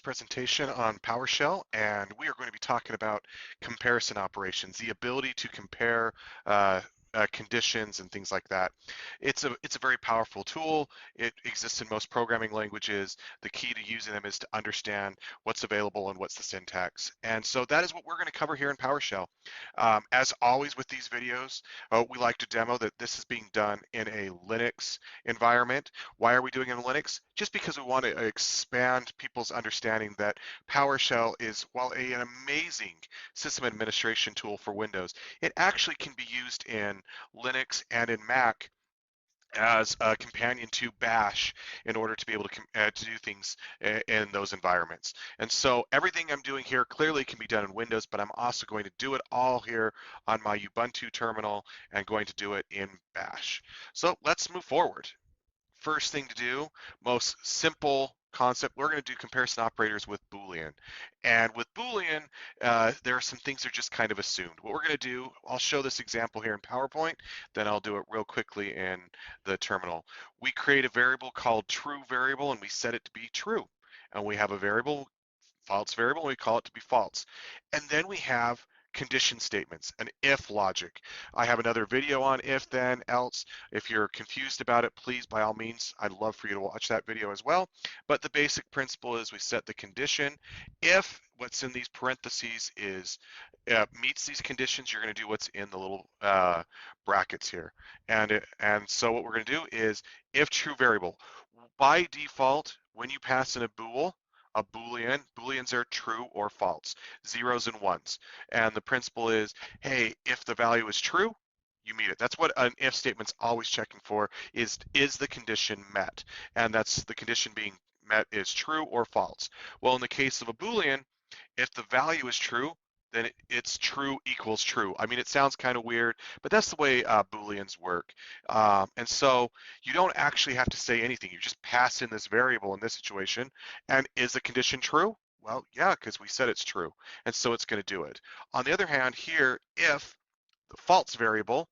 presentation on PowerShell, and we are going to be talking about comparison operations, the ability to compare conditions and things like that. It's a very powerful tool. It exists in most programming languages. The key to using them is to understand what's available and what's the syntax. And so that is what we're going to cover here in PowerShell. As always with these videos, we like to demo that this is being done in a Linux environment. Why are we doing it in Linux? Just because we want to expand people's understanding that PowerShell is, while an amazing system administration tool for Windows, it actually can be used in Linux and in Mac as a companion to Bash in order to be able to do things in those environments. And so everything I'm doing here clearly can be done in Windows, but I'm also going to do it all here on my Ubuntu terminal and going to do it in Bash. So let's move forward. First thing to do, most simple concept, we're going to do comparison operators with Boolean. And with Boolean, there are some things that are just kind of assumed. What we're going to do, I'll show this example here in PowerPoint, then I'll do it real quickly in the terminal. We create a variable called true variable, and we set it to be true. And we have a variable, false variable, and we call it to be false. And then we have condition statements, an if logic. I have another video on if, then, else. If you're confused about it, please, by all means, I'd love for you to watch that video as well. But the basic principle is we set the condition. If what's in these parentheses is meets these conditions, you're going to do what's in the little brackets here. And so what we're going to do is if true variable. By default, when you pass in a Boolean, Booleans are true or false, zeros and ones. And the principle is, hey, if the value is true, you meet it. That's what an if statement's always checking for, is the condition met? And that's the condition being met is true or false. Well, in the case of a Boolean, if the value is true, then it's true equals true. I mean, it sounds kind of weird, but that's the way Booleans work. And so you don't actually have to say anything. You just pass in this variable in this situation. And is the condition true? Well, yeah, because we said it's true. And so it's going to do it. On the other hand, here, if the false variable,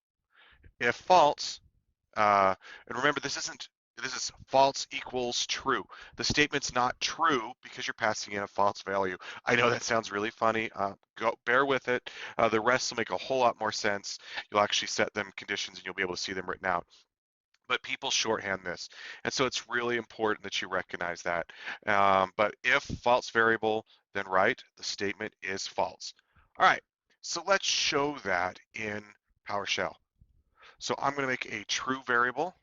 if false, and remember, this is false equals true. The statement's not true because you're passing in a false value. I know that sounds really funny. Bear with it. The rest will make a whole lot more sense. You'll actually set them conditions and you'll be able to see them written out. But people shorthand this. And so it's really important that you recognize that. But if false variable, then right, the statement is false. All right, so let's show that in PowerShell. So I'm going to make a true variable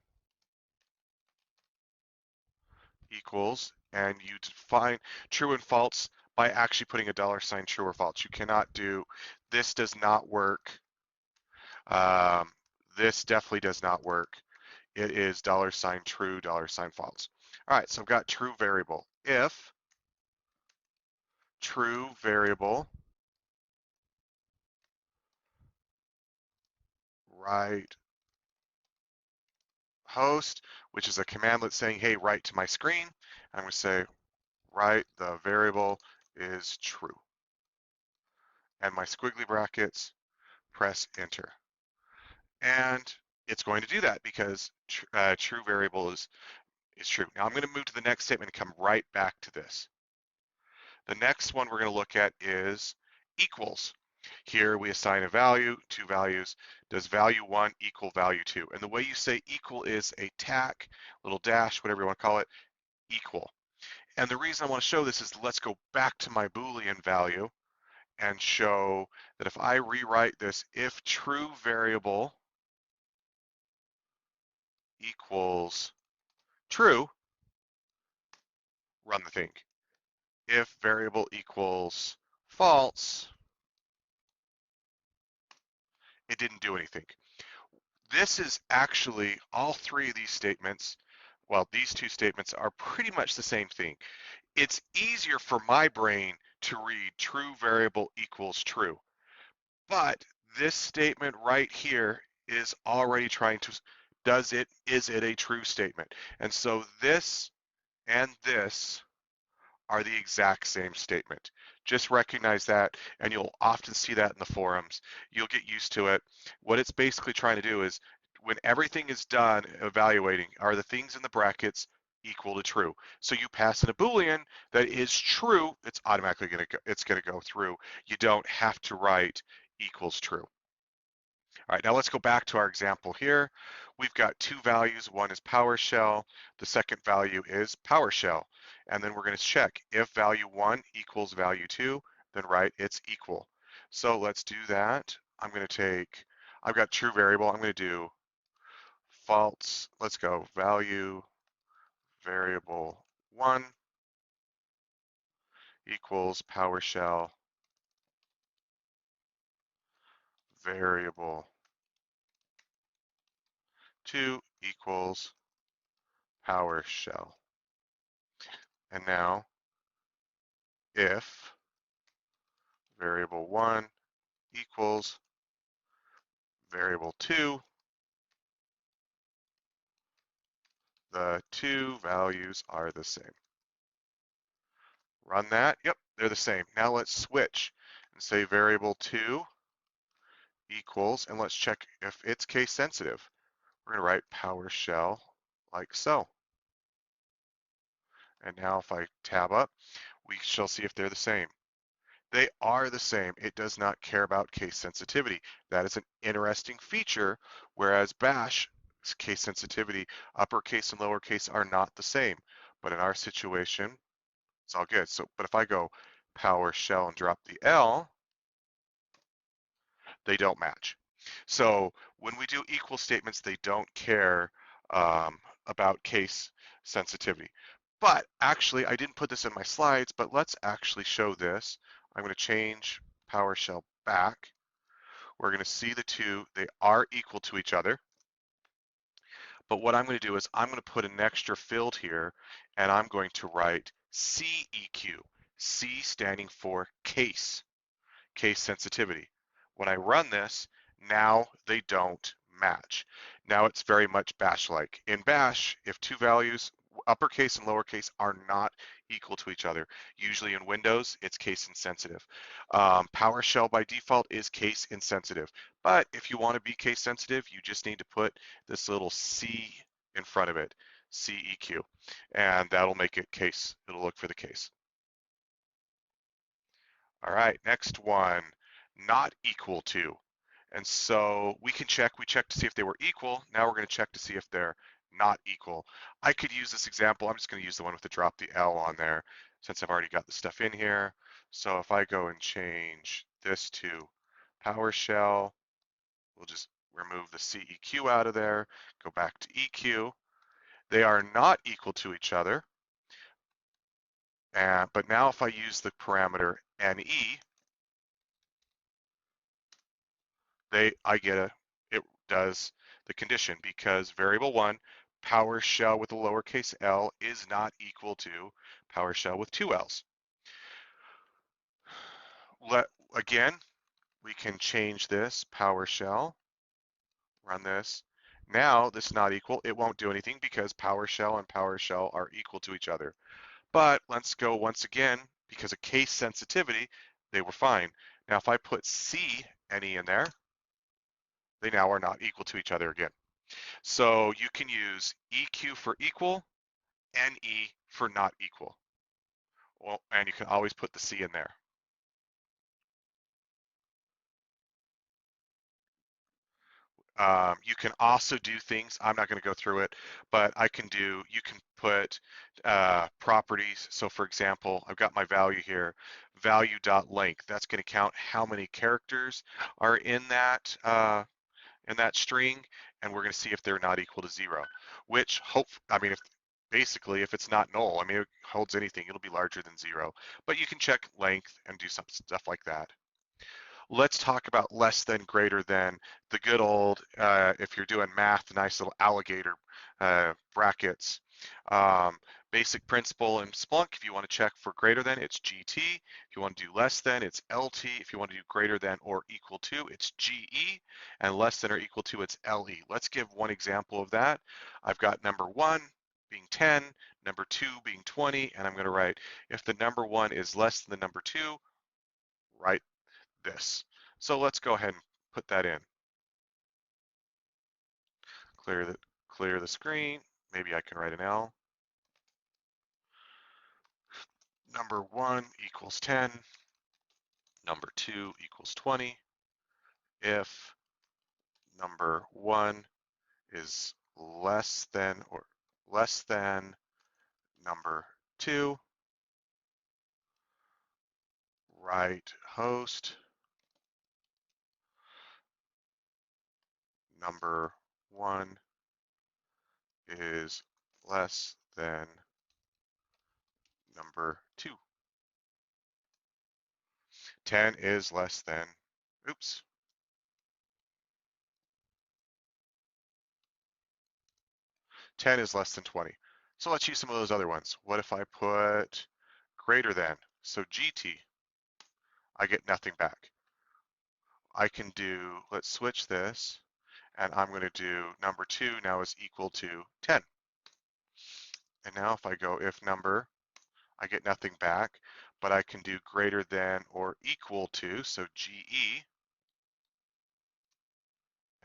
equals, and you define true and false by actually putting a $ true or false. You cannot do, this does not work. This definitely does not work. It is $ true, $ false. All right, so I've got true variable. If true variable, write host, which is a commandlet saying, hey, write to my screen. I'm going to say, write the variable is true. And my squiggly brackets, press enter. And it's going to do that because true variable is true. Now I'm going to move to the next statement and come right back to this. The next one we're going to look at is equals. Here we assign a value, two values. Does value 1 equal value 2? And the way you say equal is a tac, little dash, whatever you want to call it, equal. And the reason I want to show this is let's go back to my Boolean value and show that if I rewrite this, if true variable equals true, run the thing. If variable equals false, it didn't do anything. This is actually all three of these statements. Well, these two statements are pretty much the same thing. It's easier for my brain to read true variable equals true. But this statement right here is already trying to, is it a true statement? And so this and this are the exact same statement. Just recognize that, and you'll often see that in the forums. You'll get used to it. What it's basically trying to do is when everything is done evaluating, are the things in the brackets equal to true. So you pass in a Boolean that is true, it's automatically going to go through. You don't have to write equals true. All right, now let's go back to our example here. We've got two values. One is PowerShell. The second value is PowerShell. And then we're going to check if value 1 equals value 2, then write it's equal. So let's do that. I'm going to take, I've got true variable. I'm going to do false. Let's go value variable 1 equals PowerShell variable 2 equals PowerShell. And now if variable 1 equals variable 2, the two values are the same. Run that. Yep, they're the same. Now let's switch and say variable 2 equals, and let's check if it's case sensitive. We're going to write PowerShell like so. And now if I tab up, we shall see if they're the same. They are the same. It does not care about case sensitivity. That is an interesting feature, whereas Bash case sensitivity, uppercase and lowercase are not the same. But in our situation, it's all good. So, but if I go PowerShell and drop the L, they don't match. So when we do equal statements, they don't care about case sensitivity. But actually, I didn't put this in my slides, but let's actually show this. I'm going to change PowerShell back. We're going to see the two. They are equal to each other. But what I'm going to do is I'm going to put an extra field here, and I'm going to write CEQ. C standing for case sensitivity. When I run this, now they don't match. Now it's very much Bash-like. In Bash, if two values, uppercase and lowercase, are not equal to each other, usually in Windows, it's case insensitive. PowerShell by default is case insensitive. But if you want to be case sensitive, you just need to put this little C in front of it, CEQ, and that'll make it case. It'll look for the case. All right, next one, not equal to. And so we checked to see if they were equal. Now we're going to check to see if they're not equal. I could use this example. I'm just going to use the one with the drop the L on there since I've already got the stuff in here. So if I go and change this to PowerShell, we'll just remove the CEQ out of there, go back to EQ. They are not equal to each other. But now if I use the parameter NE, it does the condition because variable 1, PowerShell with a lowercase l, is not equal to PowerShell with two L's. Again, we can change this PowerShell, run this. Now this is not equal. It won't do anything because PowerShell and PowerShell are equal to each other. But let's go once again, because of case sensitivity, they were fine. Now if I put CNE in there, they now are not equal to each other again. So you can use EQ for equal, NE for not equal. Well, and you can always put the C in there. You can also do things, I'm not going to go through it, but you can put properties. So for example, I've got my value here, value.length. That's going to count how many characters are in that string, and we're going to see if they're not equal to 0, which basically if it's not null, it holds anything, it'll be larger than 0. But you can check length and do some stuff like that. Let's talk about less than, greater than, the good old, if you're doing math, nice little alligator brackets. Basic principle in Splunk, if you want to check for greater than, it's GT. If you want to do less than, it's LT. If you want to do greater than or equal to, it's GE. And less than or equal to, it's LE. Let's give one example of that. I've got number 1 being 10, number 2 being 20, and I'm going to write, if the number 1 is less than the number 2, write this. So let's go ahead and put that in. Clear the screen. Maybe I can write an L. number 1 equals 10, number 2 equals 20, if number 1 is less than number 2, write host number 1 is less than number 2. 10 is less than, oops, 10 is less than 20. So let's use some of those other ones. What if I put greater than? So GT, I get nothing back. I can do, let's switch this, and I'm going to do number 2 now is equal to 10. And now if I go if number, I get nothing back, but I can do greater than or equal to, so GE,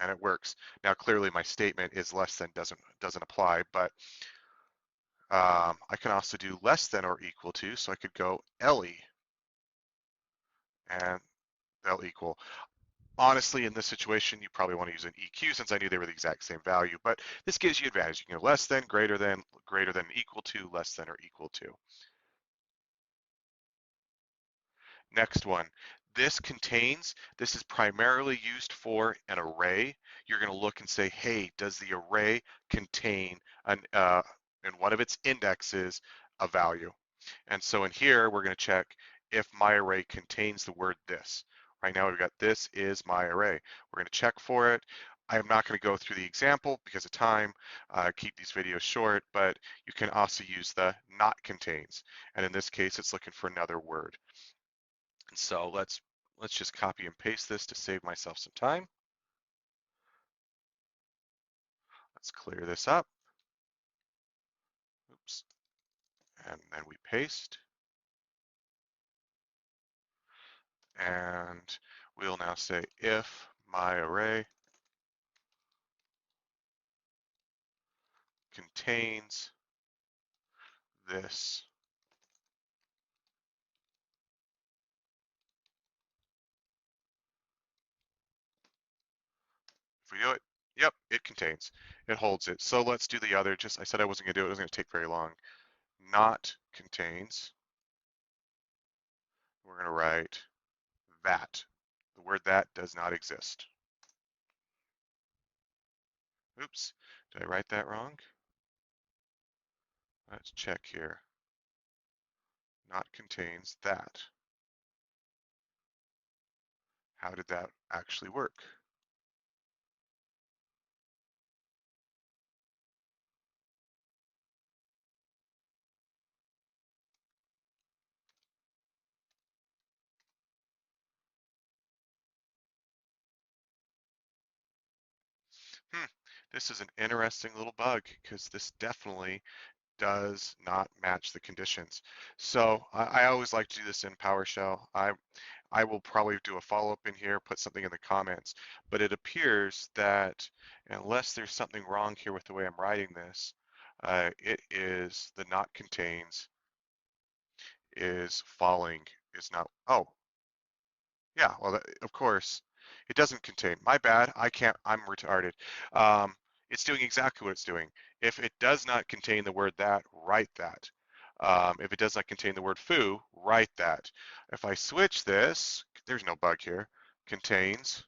and it works. Now clearly my statement is less than doesn't apply, but I can also do less than or equal to, so I could go LE, and they'll equal. Honestly, in this situation, you probably want to use an EQ since I knew they were the exact same value, but this gives you advantage. You can go less than, greater than, equal to, less than, or equal to. Next one. This is primarily used for an array. You're going to look and say, hey, does the array contain in one of its indexes a value? And so in here, we're going to check if my array contains the word this. Right now we've got this is my array. We're going to check for it. I am not going to go through the example because of time, keep these videos short, but you can also use the not contains. And in this case, it's looking for another word. And so let's just copy and paste this to save myself some time. Let's clear this up. Oops. And then we paste. And we'll now say if my array contains this if we do it, yep, it contains. It holds it. So let's do the other. I said I wasn't going to do it. It wasn't going to take very long. Not contains. We're going to write that. The word that does not exist. Oops, did I write that wrong? Let's check here. Not contains that. How did that actually work? This is an interesting little bug because this definitely does not match the conditions. So I always like to do this in PowerShell. I will probably do a follow-up in here, put something in the comments, but it appears that unless there's something wrong here with the way I'm writing this, it is the not contains is falling, is not, oh, yeah, well, of course, it doesn't contain. My bad. I'm retarded. Um, it's doing exactly what it's doing. If it does not contain the word that, write that. If it does not contain the word foo, write that. If I switch this, there's no bug here, contains,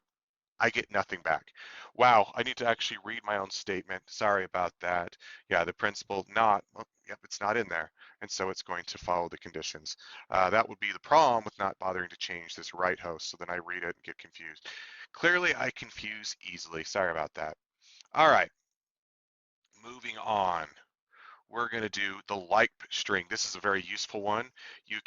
I get nothing back. Wow, I need to actually read my own statement. Sorry about that. Yeah, the principal not, well, yep, it's not in there. And so it's going to follow the conditions. That would be the problem with not bothering to change this right host. So then I read it and get confused. Clearly I confuse easily. Sorry about that. All right, moving on. We're going to do the like string. This is a very useful one. You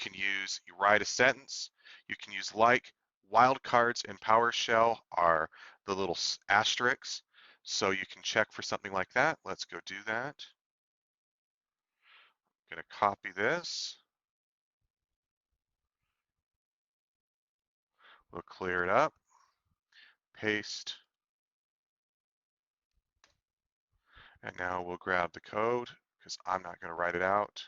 write a sentence, you can use like. Wildcards in PowerShell are the little asterisks, so you can check for something like that. Let's go do that. I'm going to copy this. We'll clear it up, paste, and now we'll grab the code because I'm not going to write it out.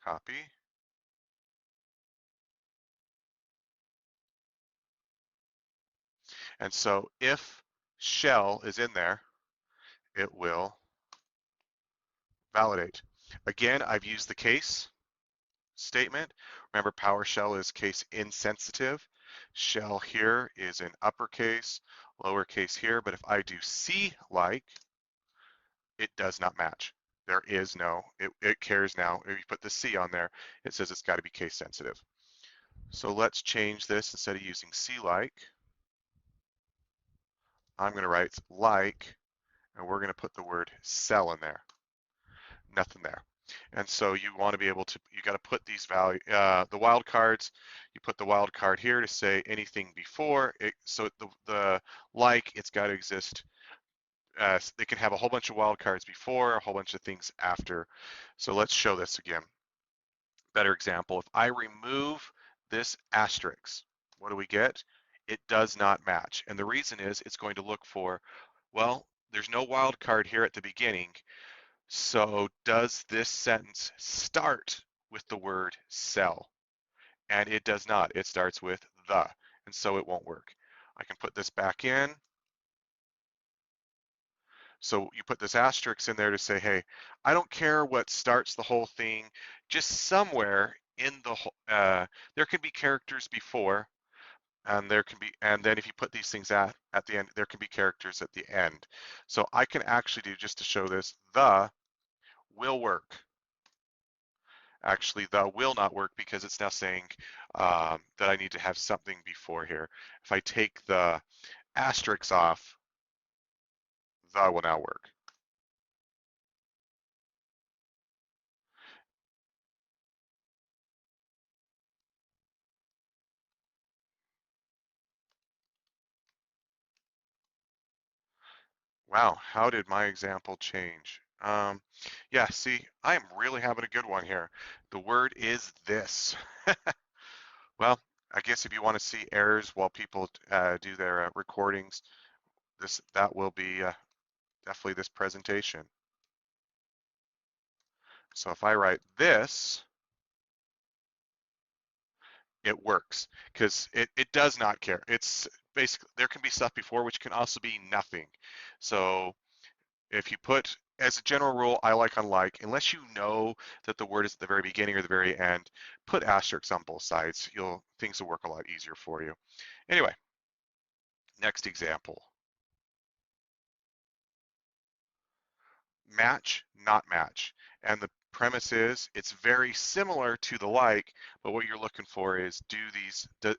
Copy. And so if shell is in there, it will validate. Again, I've used the case statement. Remember, PowerShell is case insensitive. Shell here is in uppercase, lowercase here, but if I do C like, it does not match. There is no, it cares now. If you put the C on there, it says it's got to be case sensitive. So let's change this. Instead of using C like, I'm going to write like, and we're going to put the word cell in there. Nothing there. And so you want to be able to, you got to put these value, the wildcards, you put the wildcard here to say anything before it, so the like, it's got to exist. They can have a whole bunch of wildcards before, a whole bunch of things after. So let's show this again. Better example, if I remove this asterisk, what do we get? It does not match. And the reason is it's going to look for, well, there's no wildcard here at the beginning. So does this sentence start with the word cell? And it does not. It starts with the, and so it won't work. I can put this back in. So you put this asterisk in there to say, hey, I don't care what starts the whole thing, just somewhere in the there can be characters before, and there can be, and then if you put these things at the end, there can be characters at the end. So I can actually do, just to show this, the will work. Actually, the will not work because it's now saying that I need to have something before here. If I take the asterisk off, the will now work. Wow, how did my example change? Yeah, see, I am really having a good one here. The word is this. Well, I guess if you want to see errors while people do their recordings, that will be definitely this presentation. So if I write this, it works because it does not care. It's basically, there can be stuff before which can also be nothing. So if you put, as a general rule, I like unlike, unless you know that the word is at the very beginning or the very end, put asterisks on both sides. Things will work a lot easier for you. Anyway, next example. Match, not match. And the premise is it's very similar to the like, but what you're looking for is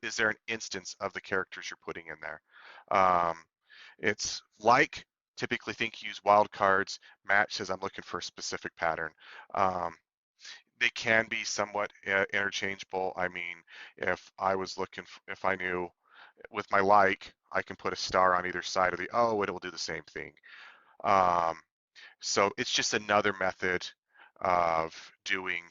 is there an instance of the characters you're putting in there? It's like, typically think use wildcards. Match says I'm looking for a specific pattern. They can be somewhat interchangeable. I mean, if I was looking, if I knew with my like, I can put a star on either side of the O, and it will do the same thing. Um, so it's just another method of doing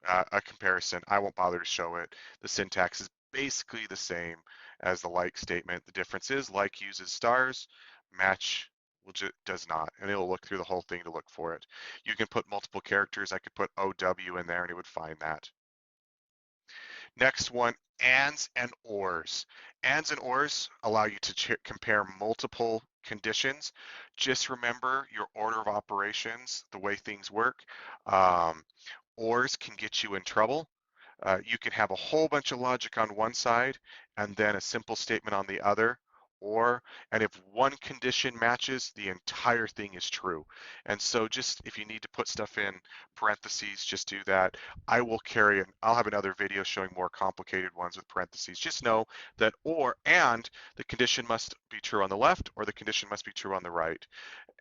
a comparison. I won't bother to show it. The syntax is basically the same as the like statement. The difference is like uses stars, match does not, and it'll look through the whole thing to look for it. You can put multiple characters. I could put OW in there and it would find that. Next one, ands and ors. Ands and ors allow you to compare multiple conditions. Just remember your order of operations, the way things work. Ors can get you in trouble. You can have a whole bunch of logic on one side and then a simple statement on the other, and if one condition matches, the entire thing is true. And so just if you need to put stuff in parentheses, just do that. I'll have another video showing more complicated ones with parentheses. Just know that and the condition must be true on the left or the condition must be true on the right.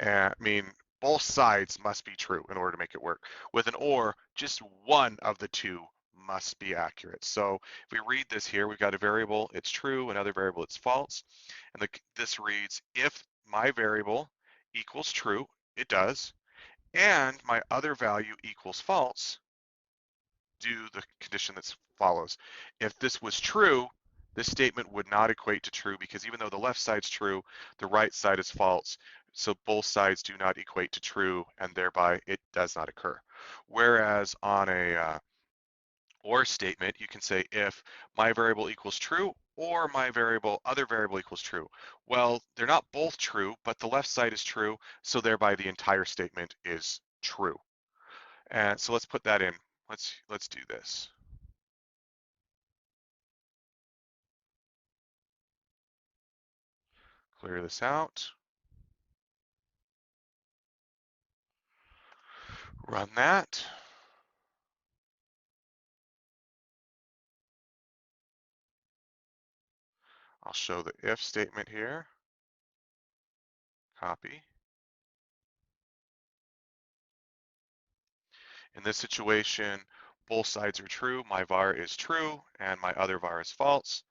I mean, both sides must be true in order to make it work. With an or, just one of the two must be accurate. So if we read this here, we've got a variable, it's true, another variable, it's false. And this reads, if my variable equals true, it does, and my other value equals false, do the condition that follows. If this was true, this statement would not equate to true because even though the left side's true, the right side is false. So both sides do not equate to true, and thereby it does not occur. Whereas on a or statement, you can say if my variable equals true or my other variable equals true. Well, they're not both true, but the left side is true, so thereby the entire statement is true. And so let's put that in. Let's do this. Clear this out. Run that. I'll show the if statement here. Copy. In this situation, both sides are true. My var is true and my other var is false.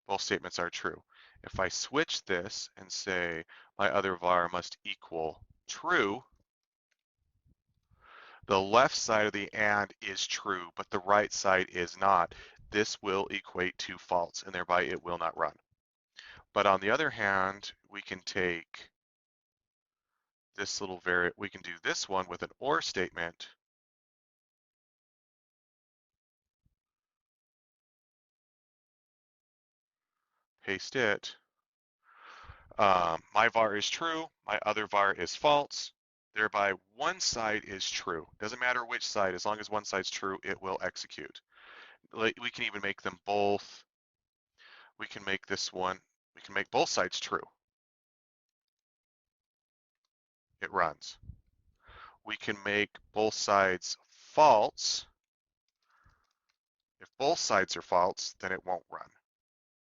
Both statements are true. If I switch this and say my other var must equal true, the left side of the and is true, but the right side is not. This will equate to false, and thereby it will not run. But on the other hand, we can take this little we can do this one with an or statement. Paste it. My var is true, my other var is false. Thereby one side is true. Doesn't matter which side, as long as one side's true, it will execute. We can even make them both. We can make this one, we can make both sides true. It runs. We can make both sides false. If both sides are false, then it won't run.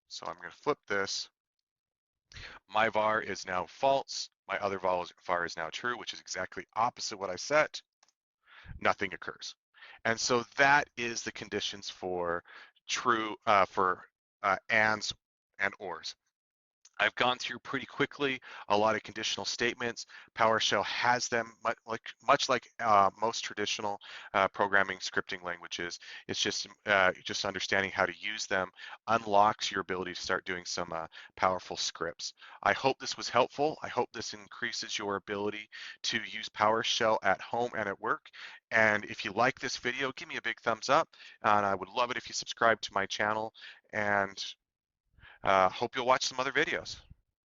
So I'm going to flip this. My var is now false. My other var is now true, which is exactly opposite what I set. Nothing occurs. And so that is the conditions for true, for ands and ors. I've gone through pretty quickly a lot of conditional statements. PowerShell has them much like most traditional programming scripting languages. It's just understanding how to use them unlocks your ability to start doing some powerful scripts. I hope this was helpful. I hope this increases your ability to use PowerShell at home and at work. And if you like this video, give me a big thumbs up. And I would love it if you subscribe to my channel. And hope you'll watch some other videos.